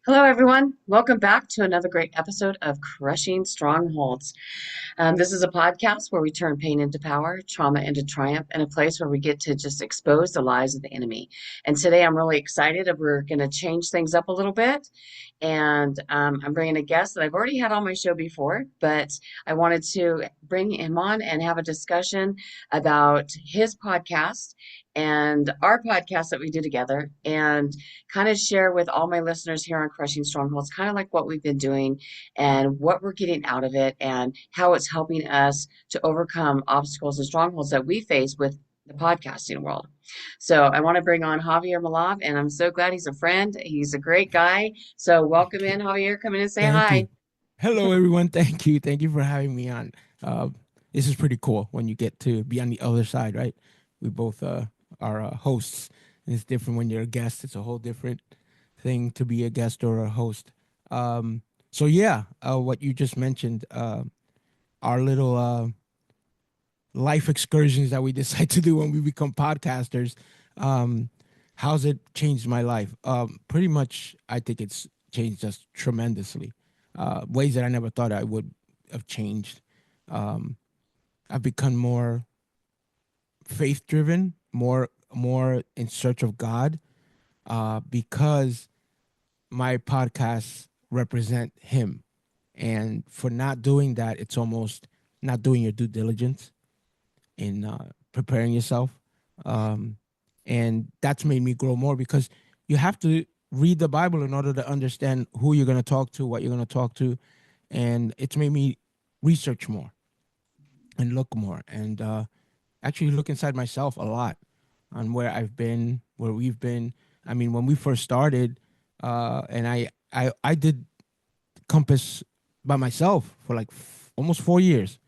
Hello, everyone. Welcome back to another great episode of Crushing Strongholds. This is a podcast where we turn pain into power, trauma into triumph, and a place where we get to just expose the lies of the enemy. And today I'm really excited that we're going to change things up a little bit. And I'm bringing a guest that I've already had on my show before, but I wanted to bring him on and have a discussion about his podcast and our podcast that we do together and kind of share with all my listeners here on Crushing Strongholds, kind of like what we've been doing and what we're getting out of it and how it's helping us to overcome obstacles and strongholds that we face with the podcasting world. So I want to bring on Javier Malave, and I'm so glad he's a friend. He's a great guy. So welcome Thank in, you. Javier. Come in and say Thank hi. you. Hello, everyone. Thank you. Thank you for having me on. Uh, this is pretty cool when you get to be on the other side, right? We both are hosts. And it's different when you're a guest. It's a whole different thing to be a guest or a host. So yeah, what you just mentioned, our little life excursions that we decide to do when we become podcasters. Um, how's it changed my life? Pretty much, I think it's changed us tremendously. Ways that I never thought I would have changed. Um, I've become more faith driven, more in search of God, because my podcasts represent Him. And for not doing that, it's almost not doing your due diligence in preparing yourself. Um, and that's made me grow more because you have to read the Bible in order to understand who you're going to talk to, what you're going to talk to. And it's made me research more and look more and actually look inside myself a lot on where I've been, where we've been. I mean, when we first started, and I did Compass by myself for like almost 4 years.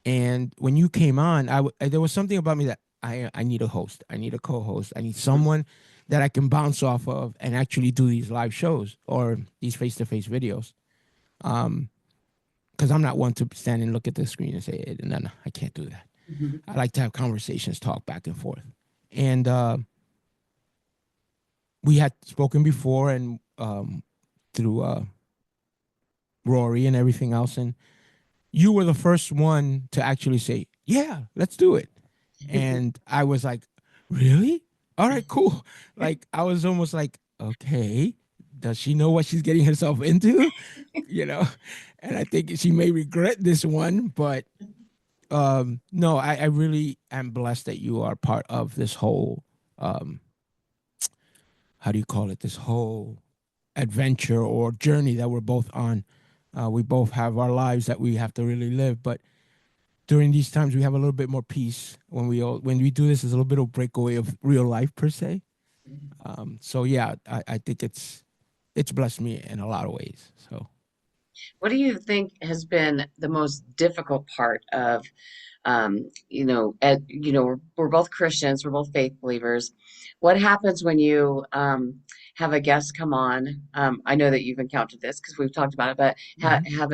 And when you came on, there was something about me that I need a host. I need a co-host. I need someone that I can bounce off of and actually do these live shows or these face-to-face videos. Um, because I'm not one to stand and look at the screen and say, no, no, I can't do that. Mhm. I like to have conversations, talk back and forth. And we had spoken before and through Rory and everything else. And you were the first one to actually say, yeah, let's do it. And I was like, really? All right, cool. Like, I was almost like, okay, does she know what she's getting herself into? You know, and I think she may regret this one, but no, I really am blessed that you are part of this whole, um, how do you call it? This whole adventure or journey that we're both on. We both have our lives that we have to really live, but during these times we have a little bit more peace when we do this is a little bit of breakaway of real life per se. So yeah, I think it's blessed me in a lot of ways. So What do you think has been the most difficult part of we're both Christians, we're both faith believers. What happens when you have a guest come on? I know that you've encountered this because we've talked about it, but hmm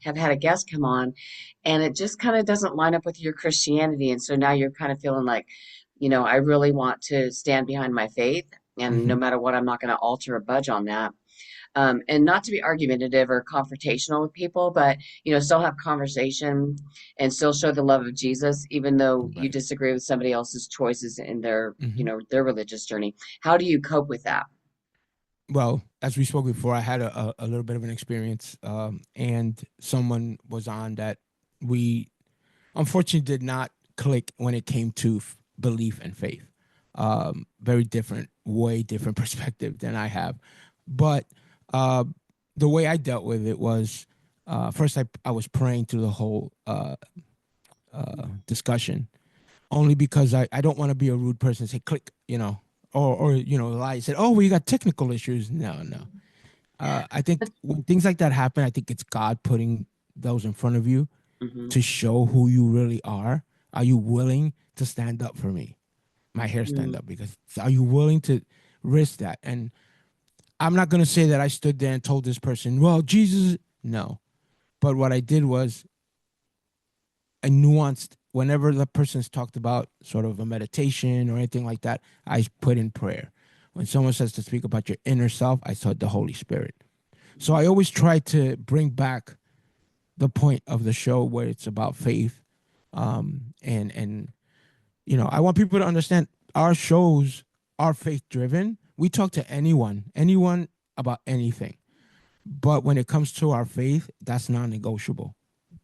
have had a guest come on, and it just kind of doesn't line up with your Christianity, and so now you're kind of feeling like, I really want to stand behind my faith, and hmm no matter what, I'm not going to alter or budge on that and not to be argumentative or confrontational with people, but still have conversation and still show the love of Jesus, even though you right. disagree with somebody else's choices in their, hmm their religious journey. How do you cope with that? Well, as we spoke before, I had a little bit of an experience, and someone was on that we unfortunately did not click when it came to belief and faith. Very different, way different perspective than I have. But uh, the way I dealt with it was first I was praying through the whole discussion, only because I don't want to be a rude person and say click, or lie. Said, oh, we got technical issues. No, no. I think when things like that happen, I think it's God putting those in front of you Hmm. to show who you really are. Are you willing to stand up for me? My hair stand up because are you willing to risk that? And I'm not going to say that I stood there and told this person, well, Jesus, no. But what I did was I nuanced whenever the person's talked about sort of a meditation or anything like that, I put in prayer. When someone says to speak about your inner self, I said the Holy Spirit. So I always try to bring back the point of the show where it's about faith, and I want people to understand our shows are faith driven. We talk to anyone about anything. But when it comes to our faith, that's non-negotiable.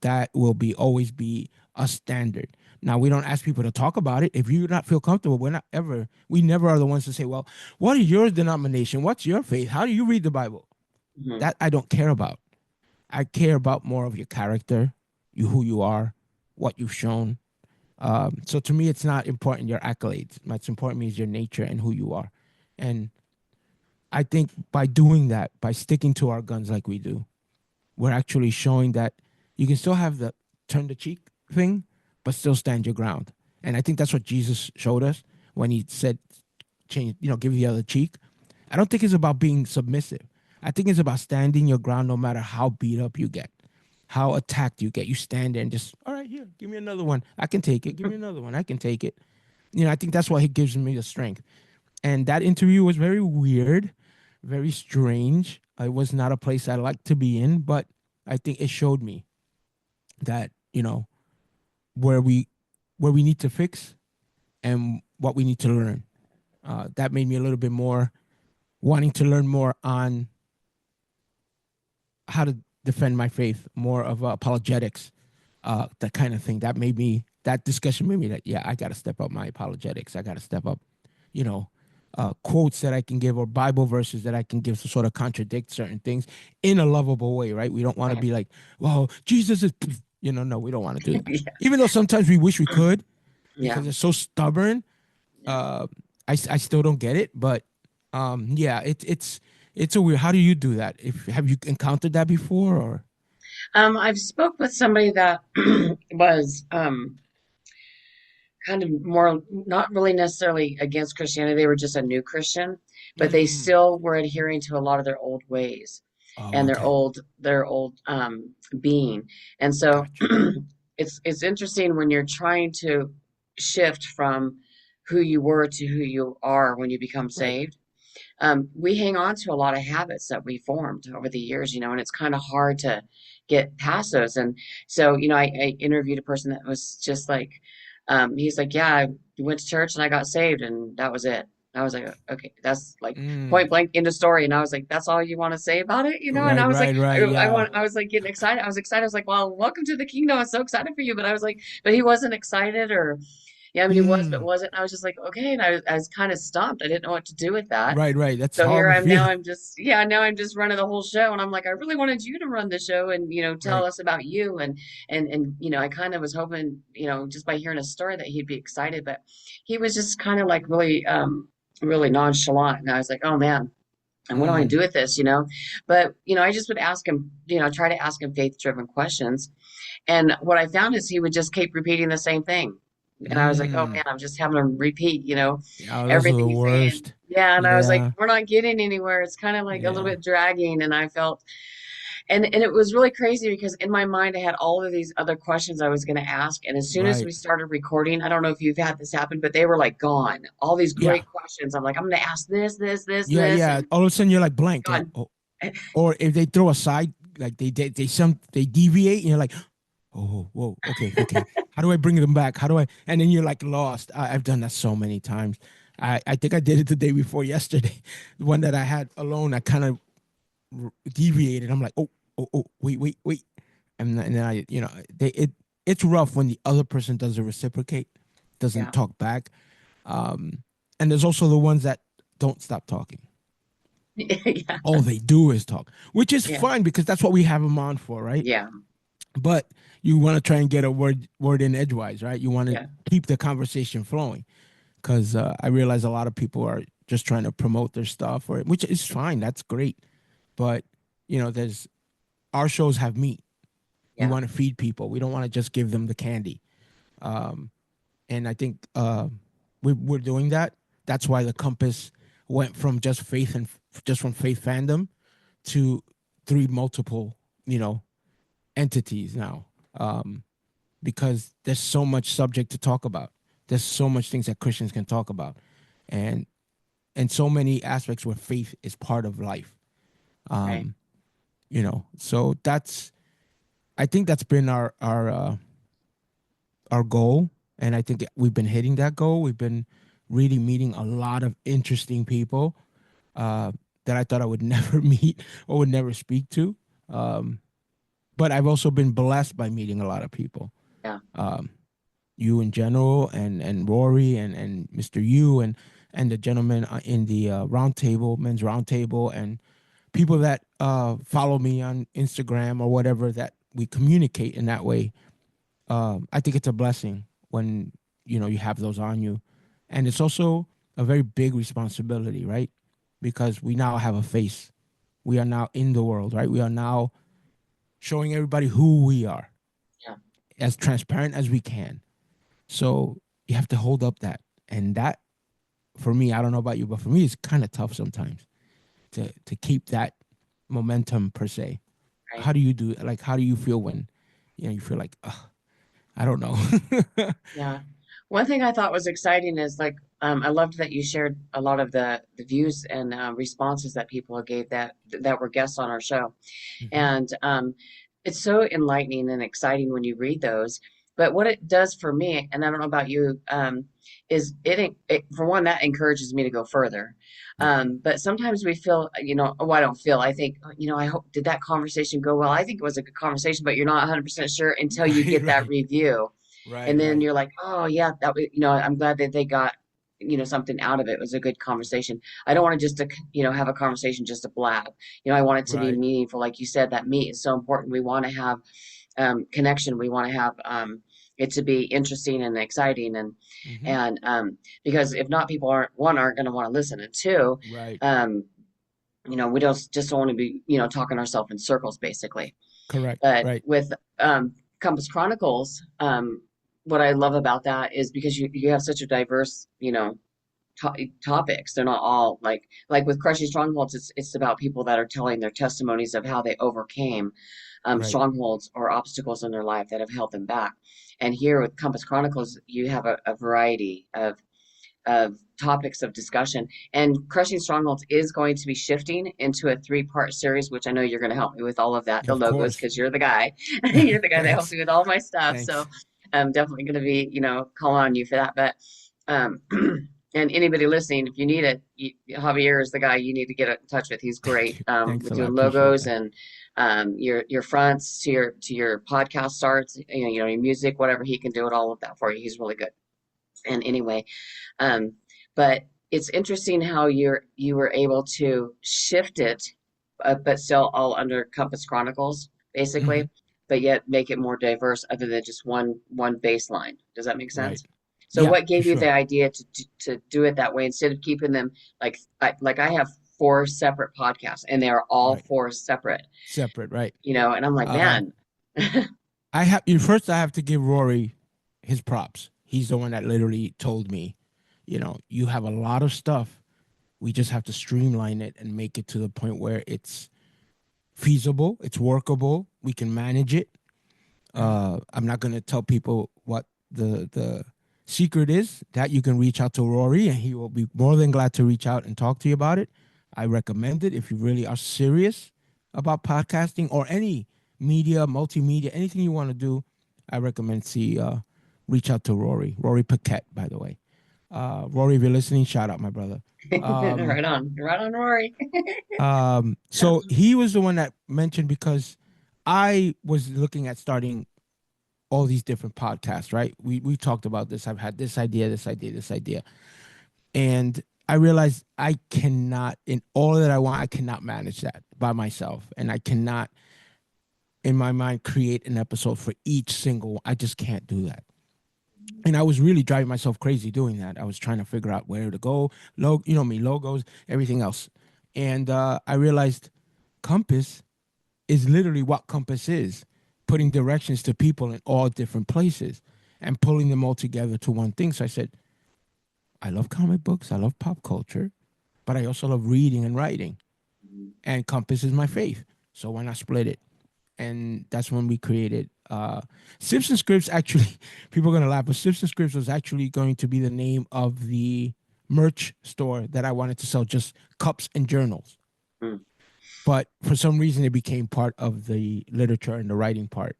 That will be always be a standard. Now we don't ask people to talk about it. If you not feel comfortable, we never are the ones to say, well, what is your denomination? What's your faith? How do you read the Bible? Hmm. That I don't care about. I care about more of your character, who you are, what you've shown. So to me, it's not important your accolades. What's important to me is your nature and who you are. And I think by doing that, by sticking to our guns like we do, we're actually showing that you can still have the turn the cheek thing, but still stand your ground. And I think that's what Jesus showed us when he said, change, give the other cheek. I don't think it's about being submissive. I think it's about standing your ground no matter how beat up you get, how attacked you get. You stand there and just, all right, here, give me another one. I can take it. Give me another one. I can take it. I think that's what he gives me the strength. And that interview was very weird, very strange. It was not a place I like to be in, but I think it showed me that, where we need to fix and what we need to learn. That made me a little bit more wanting to learn more on how to defend my faith, more of apologetics, that kind of thing. That discussion made me that, yeah, I got to step up my apologetics. I got to step up, you know, quotes that I can give or Bible verses that I can give to sort of contradict certain things in a lovable way, right? We don't want to Right. be like, well, Jesus is, no, we don't want to do that. Yeah. Even though sometimes we wish we could Yeah. because they're so stubborn. Yeah. I still don't get it, but yeah, it's a weird. How do you do that? If have you encountered that before or? I've spoke with somebody that was kind of more not really necessarily against Christianity. They were just a new Christian, but they Mm. still were adhering to a lot of their old ways Oh, and okay, their old being. And so got you. it's interesting when you're trying to shift from who you were to who you are when you become Right. saved. We hang on to a lot of habits that we formed over the years, and it's kind of hard to get past those. And so, I interviewed a person that was just like, he's like, yeah, I went to church and I got saved, and that was it. I was like, okay, that's like Mm. point blank, end of story. And I was like, that's all you want to say about it? And Right, I was like, right, right. Yeah. I was like getting excited. I was excited. I was like, well, welcome to the kingdom. I'm so excited for you. But I was like, but he wasn't excited, or yeah, I mean, he was, but Mm. wasn't. I was just like, okay. And I was kind of stumped. I didn't know what to do with that. Right, right. That's So here horrible I am now. feeling. I'm just, yeah, now I'm just running the whole show, and I'm like, I really wanted you to run the show and tell Right. us about you, and I kind of was hoping, just by hearing a story that he'd be excited, but he was just kind of like really, really nonchalant, and I was like, oh man. And what do I Mm. do with this, But, I just would ask him, try to ask him faith-driven questions. And what I found is he would just keep repeating the same thing. And I was like, oh Mm. man, I'm just having him repeat, Yeah, those are everything the he's saying. worst. Yeah. And I was like, Yeah. we're not getting anywhere. It's kind of like a little Yeah. bit dragging. And I felt, and it was really crazy because in my mind, I had all of these other questions I was going to ask. And as soon as Right. we started recording, I don't know if you've had this happen, but they were like gone. All these Yeah. great questions. I'm like, I'm going to ask this, this, this, Yeah. this, Yeah. and All of a sudden you're like blank, like, gone. oh, or if they throw a side, like they deviate, and you're like, oh, whoa, okay, okay. How do I bring them back? How do I? And then you're like lost. I've done that so many times. I think I did it the day before yesterday. The one that I had alone, I kind of deviated. I'm like, oh, wait, wait, wait. And then it's rough when the other person doesn't reciprocate, doesn't Yeah. talk back. Um, and there's also the ones that don't stop talking. Yeah. All they do is talk, which is Yeah. fine because that's what we have them on for, right? Yeah. But you want to try and get a word in edgewise, right? You want to Yeah. keep the conversation flowing because I realize a lot of people are just trying to promote their stuff, or which is fine. That's great, but there's our shows have meat. We Yeah. want to feed people. We don't want to just give them the candy. Um, and I think we're doing that. That's why the compass went from just faith and just from faith fandom to three multiple, entities now, because there's so much subject to talk about. There's so much things that Christians can talk about, and and so many aspects where faith is part of life. Right. Um, so I think that's been our goal, and I think we've been hitting that goal. We've been really meeting a lot of interesting people uh, that I thought I would never meet or would never speak to. Um, but I've also been blessed by meeting a lot of people. Yeah. Um, you in general, and Rory, and Mr. Yu, and the gentleman in the round table, men's round table, and people that follow me on Instagram or whatever, that we communicate in that way. I think it's a blessing when you have those on you, and it's also a very big responsibility, right? Because we now have a face. We are now in the world, right? We are now showing everybody who we are, Yeah. as transparent as we can. So you have to hold up that, and that, for me, I don't know about you, but for me, it's kind of tough sometimes to keep that momentum per se. Right. How do you do it? Like, how do you feel when you feel like, I don't know. Yeah. One thing I thought was exciting is like I loved that you shared a lot of the views and responses that people gave that were guests on our show. Hmm. And it's so enlightening and exciting when you read those. But what it does for me, and I don't know about you, is it for one that encourages me to go further. Yeah. But sometimes we feel, oh, I don't feel. I think, I hope did that conversation go well? I think it was a good conversation, but you're not 100% sure until you Right, get that right, review, right, and then right, you're like, oh yeah, that was, I'm glad that they got, something out of it. It was a good conversation. I don't want to just to, have a conversation just to blab. I want it to be right. meaningful. Like you said, that meat is so important. We want to have connection. We want to have it to be interesting and exciting, Hmm. and because if not, people aren't going to want to listen. And two, Right. um, we don't want to be talking ourselves in circles, basically. Correct. But Right. with Compass Chronicles, what I love about that is because you have such a diverse, topics. They're not all like with Crushing Strongholds. It's about people that are telling their testimonies of how they overcame Right. strongholds or obstacles in their life that have held them back. And here with Compass Chronicles, you have a variety of topics of discussion. And Crushing Strongholds is going to be shifting into a three-part series, which I know you're going to help me with all of that, the Of logos, course. because you're the guy. You're the guy that helps Thanks. me with all my stuff. So Thanks. I'm definitely going to be, calling on you for that. But and anybody listening, if you need it, Javier is the guy you need to get in touch with. He's Thank great you. Thanks a with lot. your I appreciate logos that. and your fronts to your podcast starts, your music, whatever. He can do it all of that for you. He's really good. And anyway, um, but it's interesting how you were able to shift it, but still all under Compass Chronicles, Hmm. basically, but yet make it more diverse, other than just one baseline. Does that make Right. sense? So, Yeah, what for gave you sure. the idea to do it that way instead of keeping them like I have four separate podcasts, and they are all Right. four separate, Separate. Right. and I'm like, Um, man, I have first. I have to give Rory his props. He's the one that literally told me, you have a lot of stuff. We just have to streamline it and make it to the point where it's feasible, it's workable, we can manage it. I'm not gonna tell people what the secret is. That you can reach out to Rory, and he will be more than glad to reach out and talk to you about it. I recommend it if you really are serious about podcasting or any media, multimedia, anything you want to do. I recommend reach out to Rory. Rory Paquette, by the way. Rory, if you're listening, shout out, my brother. Um, right on, Rory. so he was the one that mentioned, because I was looking at starting all these different podcasts, right? We talked about this. I've had this idea, this idea, this idea. And I realized I cannot, in all that I want, I cannot manage that by myself. And I cannot, in my mind, create an episode for each single one. I just can't do that. And I was really driving myself crazy doing that. I was trying to figure out where to go, logos, everything else. And I realized Compass is literally what Compass is, putting directions to people in all different places and pulling them all together to one thing. So I said, I love comic books, I love pop culture, but I also love reading and writing. And Compass is my faith. So why not split it? And that's when we created Simpson Scripts. Actually, people are going to laugh, but Simpson Scripts was actually going to be the name of the merch store that I wanted to sell just cups and journals. Mm. But for some reason, it became part of the literature and the writing part.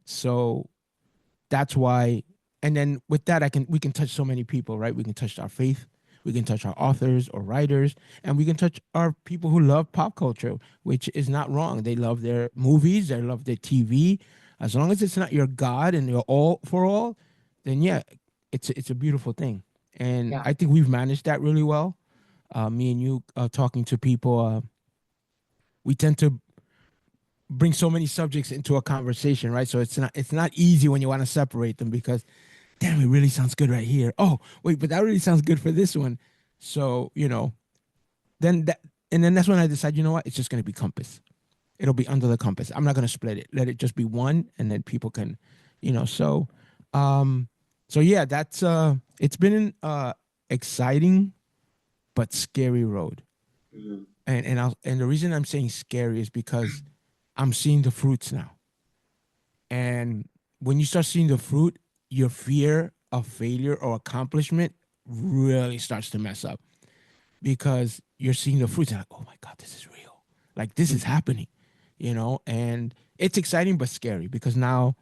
So that's why. And then with that, we can touch so many people, right? We can touch our faith, we can touch our authors or writers, and we can touch our people who love pop culture, which is not wrong. They love their movies, they love their TV. As long as it's not your God and you're all for all, then yeah, it's a beautiful thing. And Yeah. I think we've managed that really well. Me and you talking to people, we tend to bring so many subjects into a conversation, right? So it's not easy when you want to separate them because damn, it really sounds good right here. Oh, wait, but that really sounds good for this one. So, then that and then that's when I decide, you know what? It's just gonna be compass. It'll be under the compass. I'm not gonna split it. Let it just be one and then people can, so um so yeah, that's it's been an exciting but scary road. Mm. And the reason I'm saying scary is because I'm seeing the fruits now. And when you start seeing the fruit, your fear of failure or accomplishment really starts to mess up because you're seeing the fruits and like, oh my God, this is real. Like this is Mhm. happening, and it's exciting but scary because now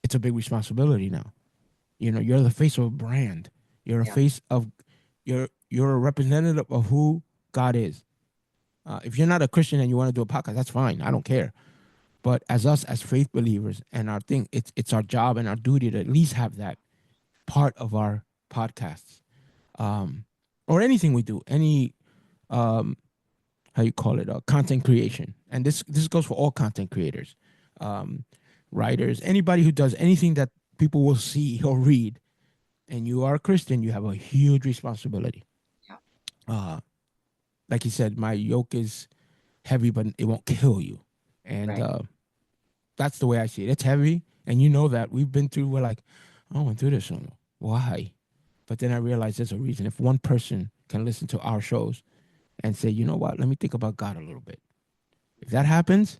it's a big responsibility now. You're the face of a brand. You're a Yeah. face of you're a representative of who God is. If you're not a Christian and you want to do a podcast, that's fine. I don't care. But as us, as faith believers, and our thing, it's our job and our duty to at least have that part of our podcasts, um, or anything we do, any how you call it, content creation, and this goes for all content creators, um, writers, anybody who does anything that people will see or read. And you are a Christian, you have a huge responsibility. Yeah. Uh, like you said, my yoke is heavy, but it won't kill you, and Right. that's the way I see it. It's heavy, and you know that we've been through. We're like, I went through this. Why? But then I realized there's a reason. If one person can listen to our shows and say, you know what, let me think about God a little bit. If that happens,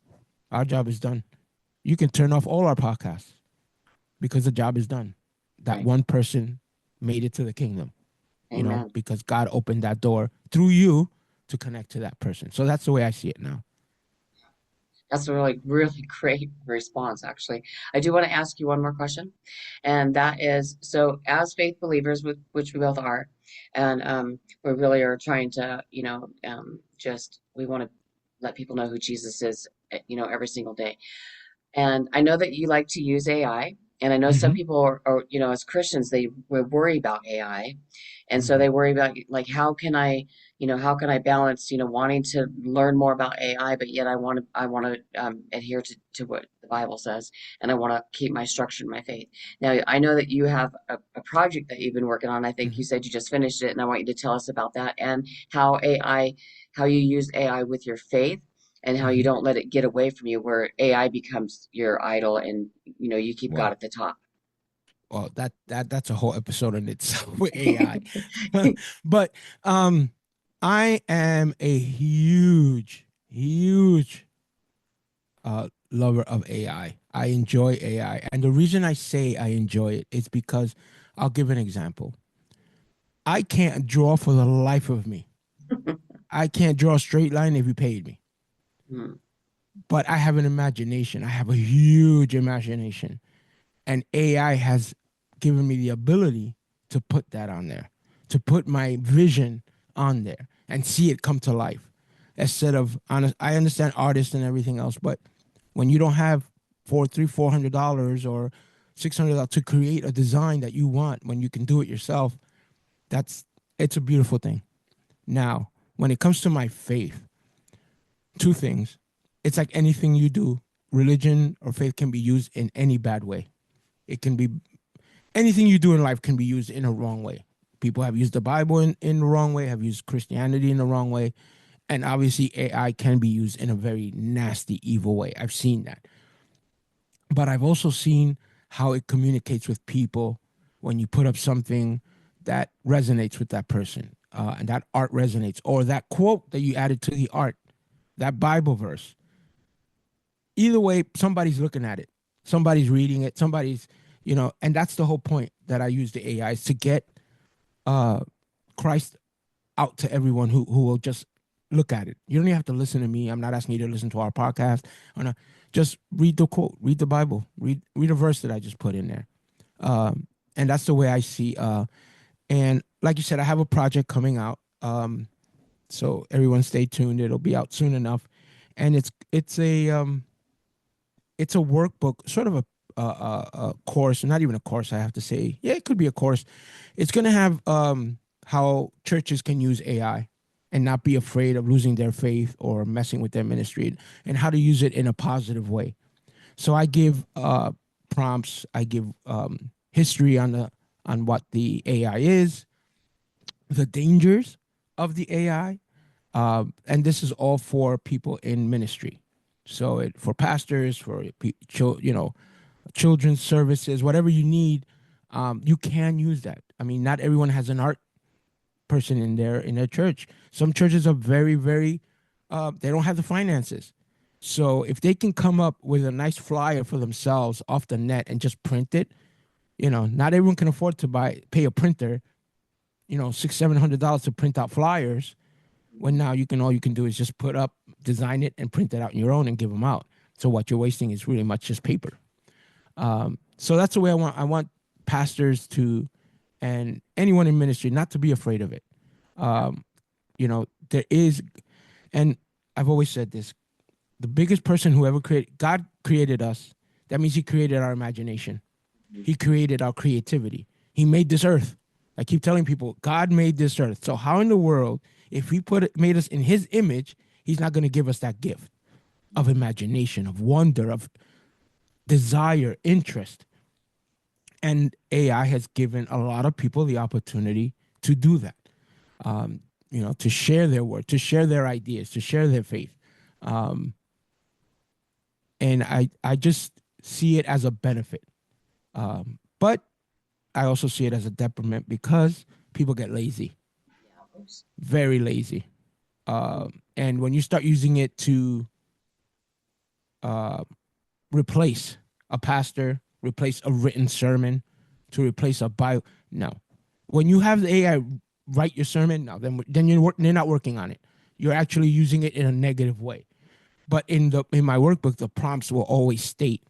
our job is done. You can turn off all our podcasts because the job is done. That Right. one person made it to the kingdom, Amen. because God opened that door through you to connect to that person. So that's the way I see it now. That's a really, really great response, actually. I do want to ask you one more question, and that is, so as faith believers, which we both are, and we really are trying to, just we want to let people know who Jesus is, every single day. And I know that you like to use AI, and I know some Mm-hmm. people are as Christians, they worry about AI. And so Mm-hmm. they worry about like, how can I balance, wanting to learn more about AI, but yet I want to adhere to what the Bible says, and I want to keep my structure in my faith. Now, I know that you have a project that you've been working on. I think Mm-hmm. you said you just finished it, and I want you to tell us about that and how you use AI with your faith and how you Mm-hmm. don't let it get away from you where AI becomes your idol and you keep God Well, at the top. well, that's a whole episode in itself with AI. But um, I am a huge, huge lover of AI. I enjoy AI, and the reason I say I enjoy it is because I'll give an example. I can't draw for the life of me. I can't draw a straight line if you paid me. Hmm. But I have an imagination. I have a huge imagination. And AI has given me the ability to put that on there, to put my vision on there and see it come to life. Instead of honest, I understand artists and everything else, but when you don't have $400 or $600 to create a design that you want, when you can do it yourself, that's it's a beautiful thing. Now, when it comes to my faith, two things. It's like anything you do, religion or faith can be used in any bad way. It can be anything you do in life can be used in a wrong way. People have used the Bible in the wrong way, have used Christianity in the wrong way. And obviously, AI can be used in a very nasty, evil way. I've seen that. But I've also seen how it communicates with people when you put up something that resonates with that person, and that art resonates, or that quote that you added to the art, that Bible verse. Either way, somebody's looking at it, somebody's reading it, somebody's, and that's the whole point that I use the AI is to get Christ out to everyone who will just look at it. You don't even have to listen to me. I'm not asking you to listen to our podcast. Or not. Just read the quote, read the Bible, read a verse that I just put in there. And that's the way I see. And like you said, I have a project coming out. So everyone stay tuned. It'll be out soon enough. And it's a workbook, sort of a course, not even a course, I have to say. Yeah, it could be a course. It's going to have how churches can use AI and not be afraid of losing their faith or messing with their ministry, and how to use it in a positive way. So I give prompts, I give history on what the AI is, the dangers of the AI, and this is all for people in ministry. So for pastors, for children's services, whatever you need, you can use that. I mean, not everyone has an art person in their church. Some churches are very, very, they don't have the finances. So if they can come up with a nice flyer for themselves off the net and just print it, not everyone can afford to pay a printer, $600-700 to print out flyers. When now all you can do is just design it and print it out on your own and give them out. So what you're wasting is really much just paper. So that's the way I want pastors and anyone in ministry not to be afraid of it. There is, and I've always said this, the biggest person who ever God created us. That means he created our imagination. He created our creativity. He made this earth. I keep telling people, God made this earth. So how in the world, if he made us in his image, he's not going to give us that gift of imagination, of wonder, of desire, interest? And AI has given a lot of people the opportunity to do that. To share their word, to share their ideas, to share their faith. And I just see it as a benefit. But I also see it as a detriment because people get lazy, very lazy. And when you start using it to replace a pastor, replace a written sermon, to replace a Bible, no. When you have the AI write your sermon, no, then you're not working on it. You're actually using it in a negative way. But in my workbook, the prompts will always state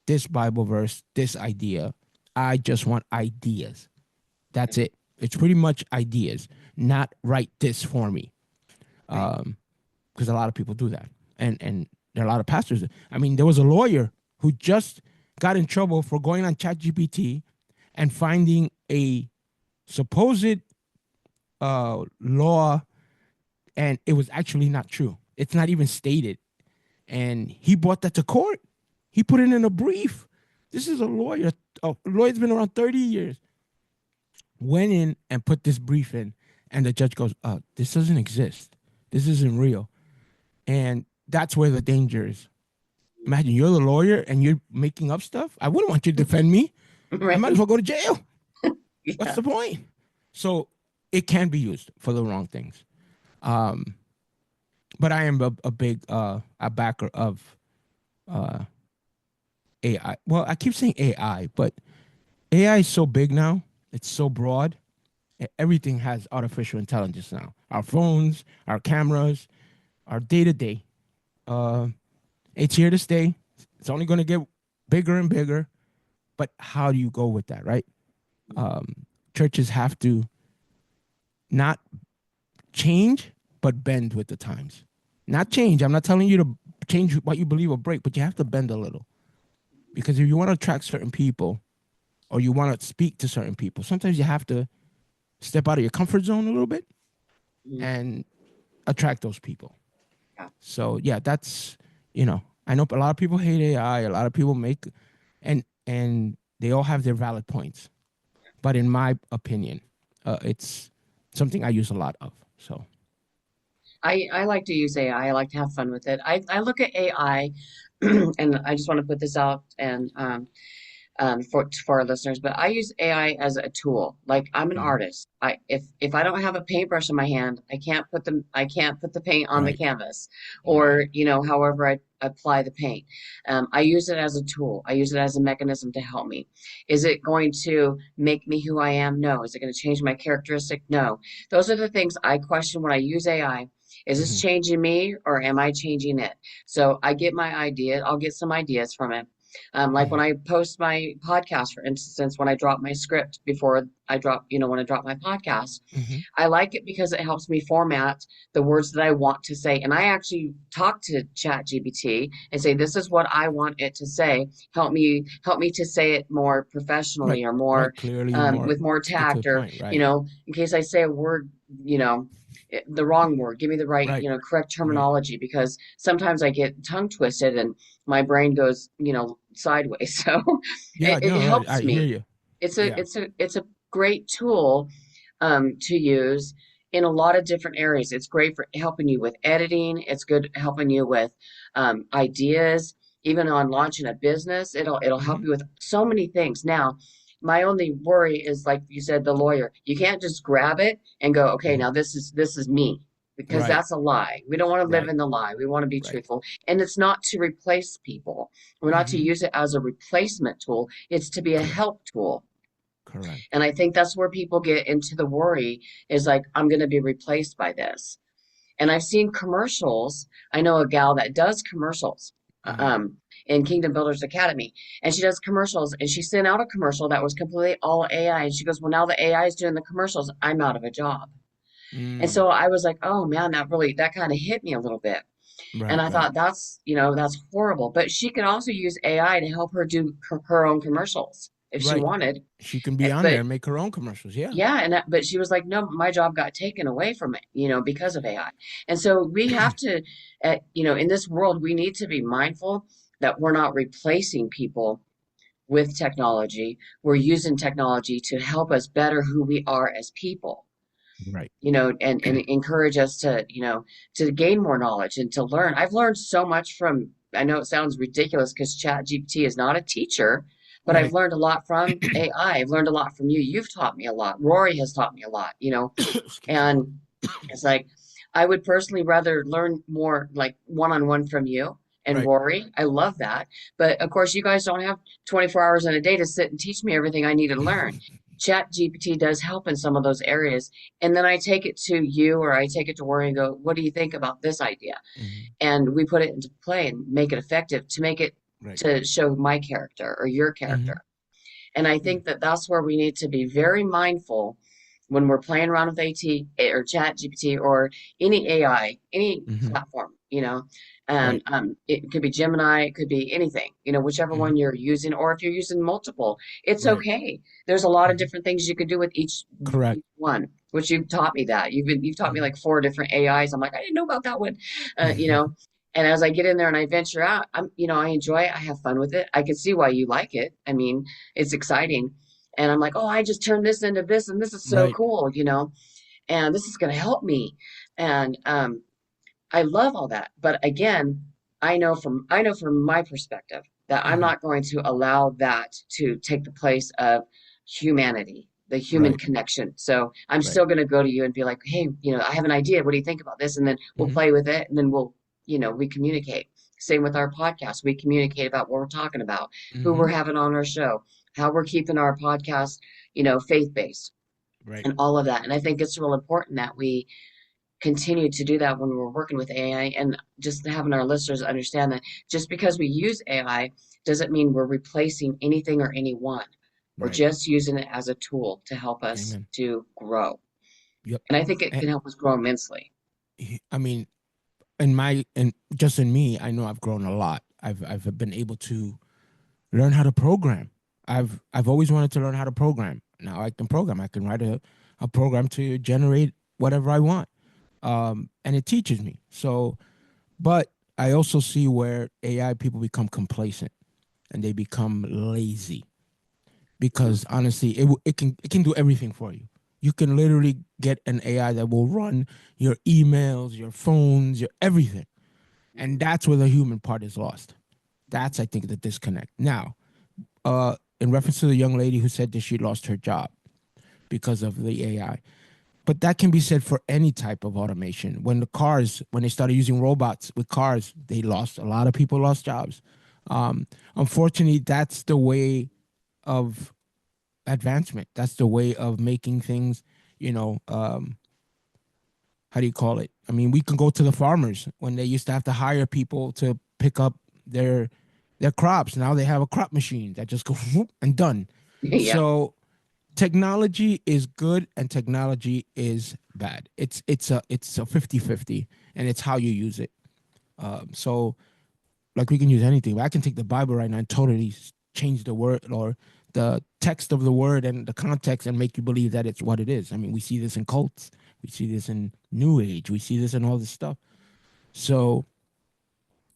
this Bible verse, this idea. I just want ideas. That's it. It's pretty much ideas, not write this for me. Because a lot of people do that. And there are a lot of pastors. I mean, there was a lawyer who just got in trouble for going on ChatGPT and finding a supposed law, and it was actually not true. It's not even stated. And he brought that to court. He put it in a brief. This is a lawyer. A lawyer's been around 30 years. Went in and put this brief in, and the judge goes, this doesn't exist. This isn't real. And that's where the danger is. Imagine you're the lawyer and you're making up stuff. I wouldn't want you to defend me. Right. I might as well go to jail. Yeah. What's the point? So it can be used for the wrong things. But I am a big a backer of AI. Well, I keep saying AI, but AI is so big now. It's so broad. Everything has artificial intelligence now. Our phones, our cameras, our day-to-day. It's here to stay. It's only going to get bigger and bigger. But how do you go with that, right? Churches have to not change, but bend with the times. Not change. I'm not telling you to change what you believe or break, but you have to bend a little. Because if you want to attract certain people or you want to speak to certain people, sometimes you have to step out of your comfort zone a little bit and attract those people. Yeah. So, yeah, that's, I know a lot of people hate AI. A lot of people and they all have their valid points. But in my opinion, it's something I use a lot of. So I like to use AI. I like to have fun with it. I look at AI, and I just want to put this out. And for our listeners, but I use AI as a tool. Like I'm an Mm-hmm. artist. If I don't have a paintbrush in my hand, I can't put the paint on the Right. canvas, Right. or however I apply the paint. I use it as a tool. I use it as a mechanism to help me. Is it going to make me who I am? No. Is it going to change my characteristic? No. Those are the things I question when I use AI. Is this Mm-hmm. changing me or am I changing it? So I get my idea. I'll get some ideas from it. Like when Mm-hmm. I post my podcast, for instance, when I drop my script before I drop, when I drop my podcast, Mm-hmm. I like it because it helps me format the words that I want to say. And I actually talk to Chat GPT and say, this is what I want it to say. Help me to say it more Right. professionally or Right. more Clearly, more with more stick to the tact or, point. Right. in case I say a word, the wrong word. Give me the right, Right. correct Right. terminology because sometimes I get tongue twisted and my brain goes, sideways. So Yeah. it No. Right. I helps hear me. you. Yeah. It's a great tool to use in a lot of different areas. It's great for helping you with editing. It's good helping you with ideas, even on launching a business. It'll help Mm-hmm. you with so many things. Now, my only worry is like you said, the lawyer. You can't just grab it and go, okay, Mm-hmm. now this is me. Because Right. that's a lie. We don't want to live Right. in the lie. We want to be Right. truthful. And it's not to replace people. We're not to Mm-hmm. use it as a replacement tool. It's to be a Correct. help tool. Correct. And I think that's where people get into the worry is like, I'm going to be replaced by this. And I've seen commercials. I know a gal that does commercials Mm-hmm. um, in Kingdom Builders Academy, and she does commercials. And she sent out a commercial that was completely all AI. And she goes, well, now the AI is doing the commercials. I'm out of a job. And Mm. so I was like, oh man, that kind of hit me a little bit. And Right. I Right. thought that's horrible. But she could also use AI to help her do her own commercials if she Right. wanted. She can be on there But and make her own commercials. Yeah. yeah, but she was like, no, my job got taken away from it, because of AI. And so we have to, in this world, we need to be mindful that we're not replacing people with technology. We're using technology to help us better who we are as people, Right. and encourage us to, to gain more knowledge and to learn. I've learned so much from, I know it sounds ridiculous because Chat GPT is not a teacher, but I've Right. learned a lot from AI. I've learned a lot from you. You've taught me a lot. Rory has taught me a lot, Excuse me. and it's like I would personally rather learn more like one-on-one from you and Right. Rory. I love that. But of course, you guys don't have 24 hours in a day to sit and teach me everything I need to learn. Chat GPT does help in some of those areas. And then I take it to you or I take it to Rory and go, what do you think about this idea? Hmm. And we put it into play and make it effective to make it Right. to show my character or your Hmm. character. And I think that that's where we need to be very mindful when we're playing around with or Chat GPT or any AI, any Hmm. platform, Right. and it could be Gemini, it could be anything, whichever Hmm. one you're using, or if you're using multiple, it's Right. okay. There's a lot of Hmm. different things you could do with Correct. each one, which you've taught me that. You've taught me Hmm. like four different AIs. I'm like, I didn't know about that one, uh, you know. And as I get in there and I venture out, I enjoy it. I have fun with it. I can see why you like it. I mean, it's exciting. And I'm like, oh, I just turned this into this, and this is so Right. cool, and this is going to help me. And I love all that. But again, I know from my perspective that I'm Hmm. not going to allow that to take the place of humanity, the human Right. connection. So I'm Right. still going to go to you and be like, hey, I have an idea. What do you think about this? And then we'll Hmm. play with it, and then we communicate. Same with our podcast. We communicate about what we're talking about, who we're Hmm. having on our show, how we're keeping our podcast, faith based Right. and all of that. And I think it's real important that we continue to do that when we're working with AI and just having our listeners understand that just because we use AI doesn't mean we're replacing anything or anyone. We're Right. just using it as a tool to help us Amen. to grow. Yep. And I think it And can help us grow immensely. I mean, and just in me, I know I've grown a lot. I've been able to learn how to program. I've always wanted to learn how to program. Now I can program. I can write a program to generate whatever I want. And it teaches me. So, but I also see where AI people become complacent and they become lazy Mhm. because honestly, it can do everything for you. You can literally get an AI that will run your emails, your phones, your everything, and Mhm. that's where the human part is lost. That's I think the disconnect. Now, in reference to the young lady who said that she lost her job because of the AI. But that can be said for any type of automation. When they started using robots with cars, a lot of people lost jobs. Unfortunately, that's the way of advancement. That's the way of making things, you know, how do you call it? I mean, we can go to the farmers when they used to have to hire people to pick up their their crops. Now they have a crop machine that just goes whoop and done. Yeah. So technology is good and technology is bad. It's a 50-50, and it's how you use it. So like we can use anything. I can take the Bible right now and totally change the word or the text of the word and the context and make you believe that it's what it is. I mean, we see this in cults, we see this in New Age, we see this in all this stuff. So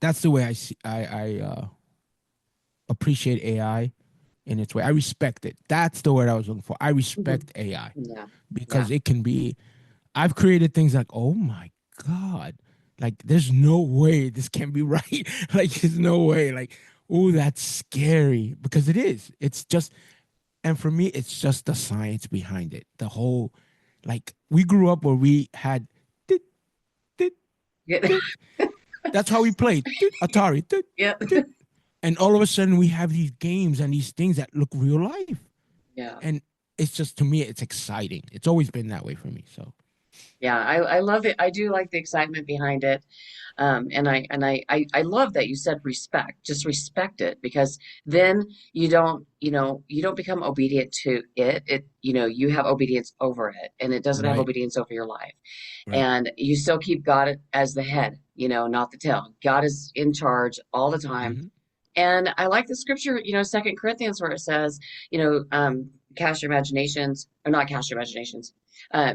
that's the way I appreciate AI in its way. I respect it. That's the word I was looking for. I Mhm. respect AI Yeah. Yeah. because it can be. I've created things like, oh my god, like there's no way this can be right. Like there's no way. Like, oh, that's scary because it is. It's just, and for me, it's just the science behind it. The whole, like, we grew up where we had, dit, dit, Yeah. dit. That's how we played Atari, Yeah. and all of a sudden we have these games and these things that look real life, Yeah. and it's just, to me, it's exciting. It's always been that way for me. So Yeah. I love it. I do like the excitement behind it. And I love that you said respect. Just respect it because then you don't become obedient to it. You have obedience over it and it doesn't have right, obedience over your life. right. And you still keep God as the head, not the tail. God is in charge all the time. Mm-hmm. And I like the scripture, Second Corinthians, where it says, cast your imaginations, or not cast your imaginations, uh,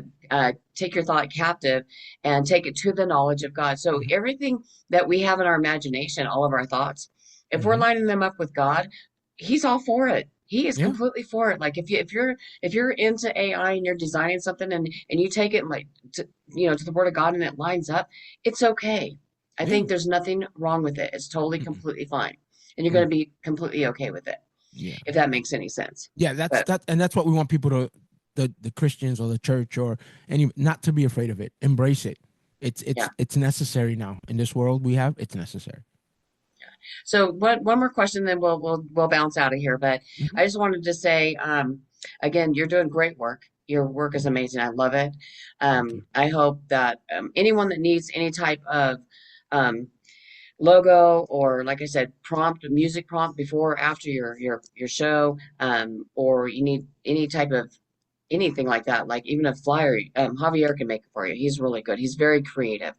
take your thought captive and take it to the knowledge of God. So Mm-hmm. everything that we have in our imagination, all of our thoughts, if we're Mm-hmm. lining them up with God, He's all for it. He is Yeah, completely for it. Like if you're into AI and you're designing something and you take it like to the Word of God and it lines up, it's okay. I yeah. think there's nothing wrong with it. It's totally Mm-mm. completely fine and you're going Mm. to be completely okay with it, Yeah, if that makes any sense. yeah. That's But that, and that's what we want people to, the Christians or the church or any, not to be afraid of it. Embrace it. It's yeah. it's it's necessary now in this world we have. It's necessary. So one more question, then we'll bounce out of here. But Mm-hmm. I just wanted to say, again, you're doing great work. Your work is Thank you. amazing. I love it. Thank you. I hope that anyone that needs any type of um, logo or, like I said, music prompt before or after your show, or you need any type of anything like that, like even a flyer, Javier can make it for you. He's really good. He's very creative.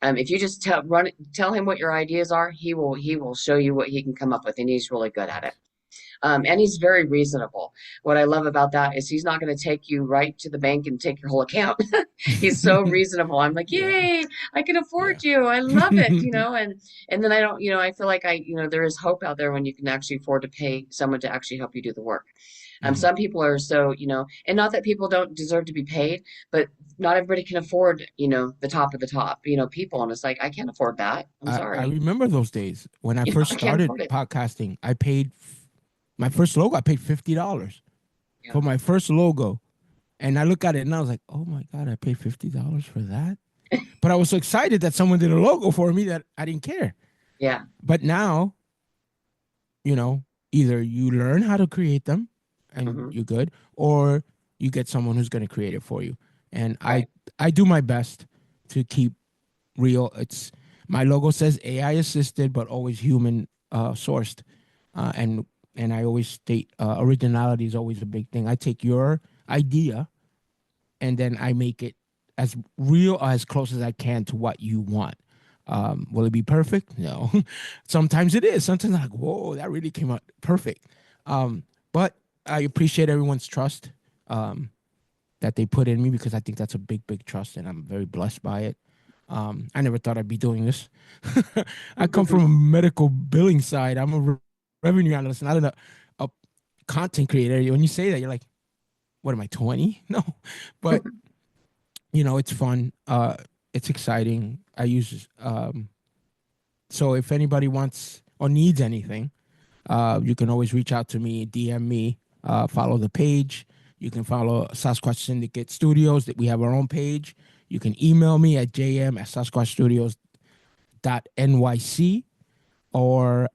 If you just tell him what your ideas are, he will show you what he can come up with, and he's really good at it. Thanks. And he's very reasonable. What I love about that is he's not going to take you right to the bank and take your whole account. He's so reasonable. I'm like, Yeah, yay, I can yeah. afford you. I love it. And then I don't, I feel like there is hope out there when you can actually afford to pay someone to actually help you do the work. Hmm. Some people are so, and not that people don't deserve to be paid, but not everybody can afford, the top of the top, people. And it's like, I can't afford that. I'm I sorry. remember those days when I first I can't started afford it. podcasting. I paid my first logo. I paid $50 Yeah. for my first logo, and I look at it and I was like, "Oh my god, I paid $50 for that!" But I was so excited that someone did a logo for me that I didn't care. Yeah. But now, you know, either you learn how to create them and Hmm. you're good, or you get someone who's going to create it for you. And Right. I do my best to keep real. It's my logo says AI assisted, but always human sourced, and I always state originality is always a big thing. I take your idea and then I make it as real or as close as I can to what you want. Will it be perfect? No. Sometimes it is. Sometimes I'm like, whoa, that really came out perfect. But I appreciate everyone's trust that they put in me because I think that's a big, big trust, and I'm very blessed by it. I never thought I'd be doing this. I come from a medical billing side. I'm a revenue analyst, not a content creator. When you say that, you're like, what am I, 20? No, but it's fun. It's exciting. I use so if anybody wants or needs anything, You can always reach out to me, DM me, follow the page. You can follow Sasquatch Syndicate Studios. That we have our own page. You can email me at jm@sasquatchstudios.nyc or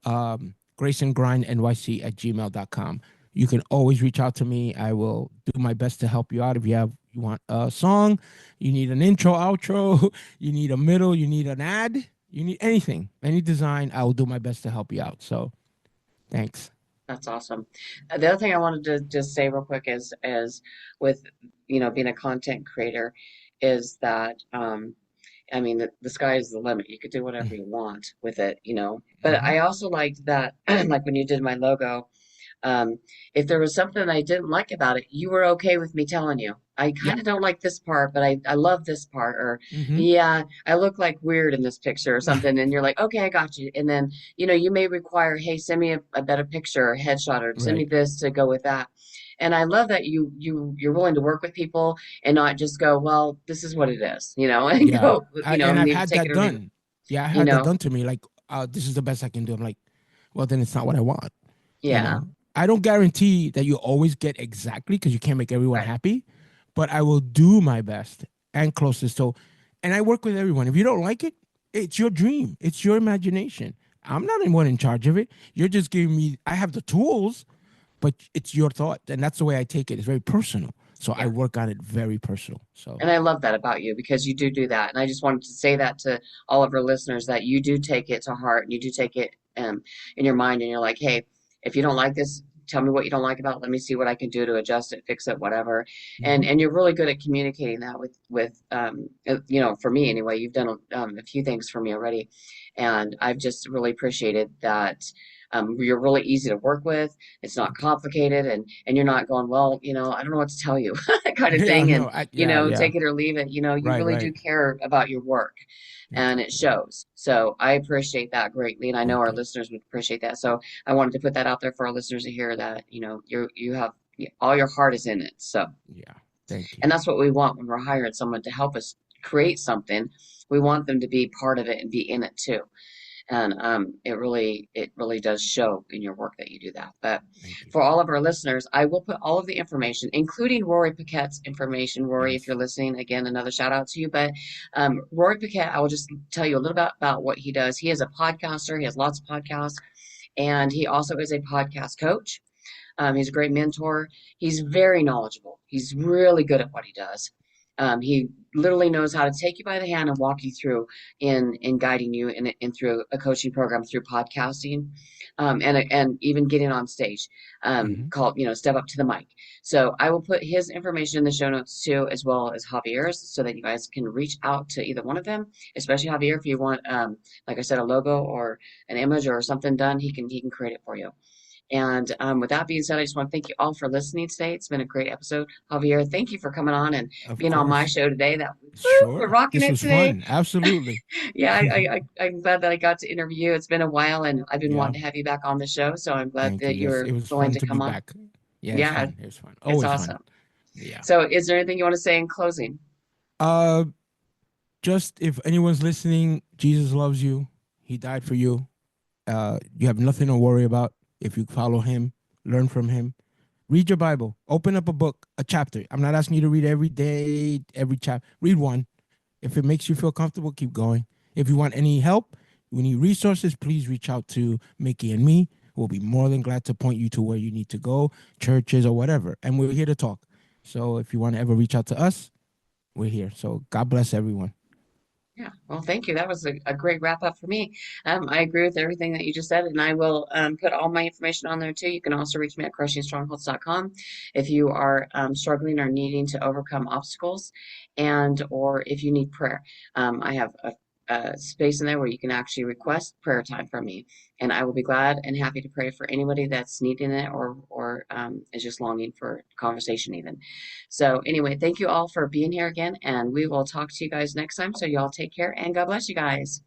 graceandgrindnyc@gmail.com. You can always reach out to me. I will do my best to help you out. If you want a song, you need an intro, outro, you need a middle, you need an ad, you need anything, any design, I will do my best to help you out. So thanks. That's awesome. The other thing I wanted to just say real quick is with being a content creator is that I mean the sky is the limit. You could do whatever you want with it. But Mm-hmm. I also liked that like when you did my logo. Um, if there was something I didn't like about it, you were okay with me telling you. I Yeah. kind of don't like this part, but I love this part. Or, Mm-hmm. yeah, I look like weird in this picture or something. And you're like, okay, I got you. And then, you may require, hey, send me a better picture or headshot or send me Right. this to go with that. And I love that you're willing to work with people and not just go, well, this is what it is, and Yeah. go, And and I've either had take it that or leave it, done. Yeah, I you had that know? done to me. Like, this is the best I can do. I'm like, well, then it's not what I want. you Yeah, know I don't guarantee that you always get exactly, because you can't make everyone right. happy, but I will do my best and closest. So, and I work with everyone. If you don't like it, it's your dream, it's your imagination. I'm not the one in charge of it. You're just giving me, I have the tools, but it's your thought, and that's the way I take it. It's very personal, so I Yeah. work on it very personal. So And I love that about you because you do that. And I just wanted to say that to all of our listeners that you do take it to heart and you do take it in your mind and you're like, hey, if you don't like this, tell me what you don't like about it. Let me see what I can do to adjust it, fix it, whatever. And mhm. and you're really good at communicating that with for me anyway. You've done a few things for me already, and I've just really appreciated that. You're really easy to work with. It's not Thank you. complicated, and you're not going, well, I don't know what to tell you, kind of Yeah, thing. no, And yeah, yeah, take it or leave it. You right, really do right. care about your work Thank and you. it Yeah, shows. So I appreciate that greatly. And I know thank our you. listeners would appreciate that. So I wanted to put that out there for our listeners to hear that, you have all your heart is in it. So, Yeah, thank you. and that's what we want when we're hiring someone to help us create something. We want them to be part of it and be in it too. And it really does show in your work that you do that. But Thank you. for all of our listeners, I will put all of the information, including Rory Paquette's information. Rory, if you're Yes. listening, again, another shout out to you. But Rory Paquette, I will just tell you a little bit about what he does. He is a podcaster. He has lots of podcasts, and he also is a podcast coach. He's a great mentor. He's very knowledgeable. He's really good at what he does. He literally knows how to take you by the hand and walk you through in guiding you in through a coaching program through podcasting, and even getting on stage, Mm-hmm. called step up to the mic. So I will put his information in the show notes too, as well as Javier's, so that you guys can reach out to either one of them, especially Javier if you want, like I said, a logo or an image or something done. He can create it for you. And with that being said, I just want to thank you all for listening today. It's been a great episode. Javier, thank you for coming on and Of being on my course. show today. We're Sure. rocking This it was today. fun. Absolutely. Yeah, I'm glad that I got to interview you. It's been a while, and I've been Yeah. wanting to have you back on the show. So I'm glad Thank you. that you Yes. were It was willing fun to to be come on. back. Yeah, it's Yeah, fun. It was fun. it's Always fun. awesome. Yeah. So is there anything you want to say in closing? Uh just if anyone's listening, Jesus loves you. He died for you. You have nothing to worry about if you follow him, learn from him. Read your Bible. Open up a book, a chapter. I'm not asking you to read every day, every chapter. Read one. If it makes you feel comfortable, keep going. If you want any help, you need resources, please reach out to Mickey and me. We'll be more than glad to point you to where you need to go, churches or whatever. And we're here to talk. So if you want to ever reach out to us, we're here. So God bless everyone. Yeah, well, thank you. That was a great wrap up for me. I agree with everything that you just said, and I will put all my information on there too. You can also reach me at crushingstrongholds.com if you are struggling or needing to overcome obstacles, and or if you need prayer. I have a space in there where you can actually request prayer time from me, and I will be glad and happy to pray for anybody that's needing it or is just longing for conversation even. So anyway, thank you all for being here again, and we will talk to you guys next time. So y'all take care and God bless you guys.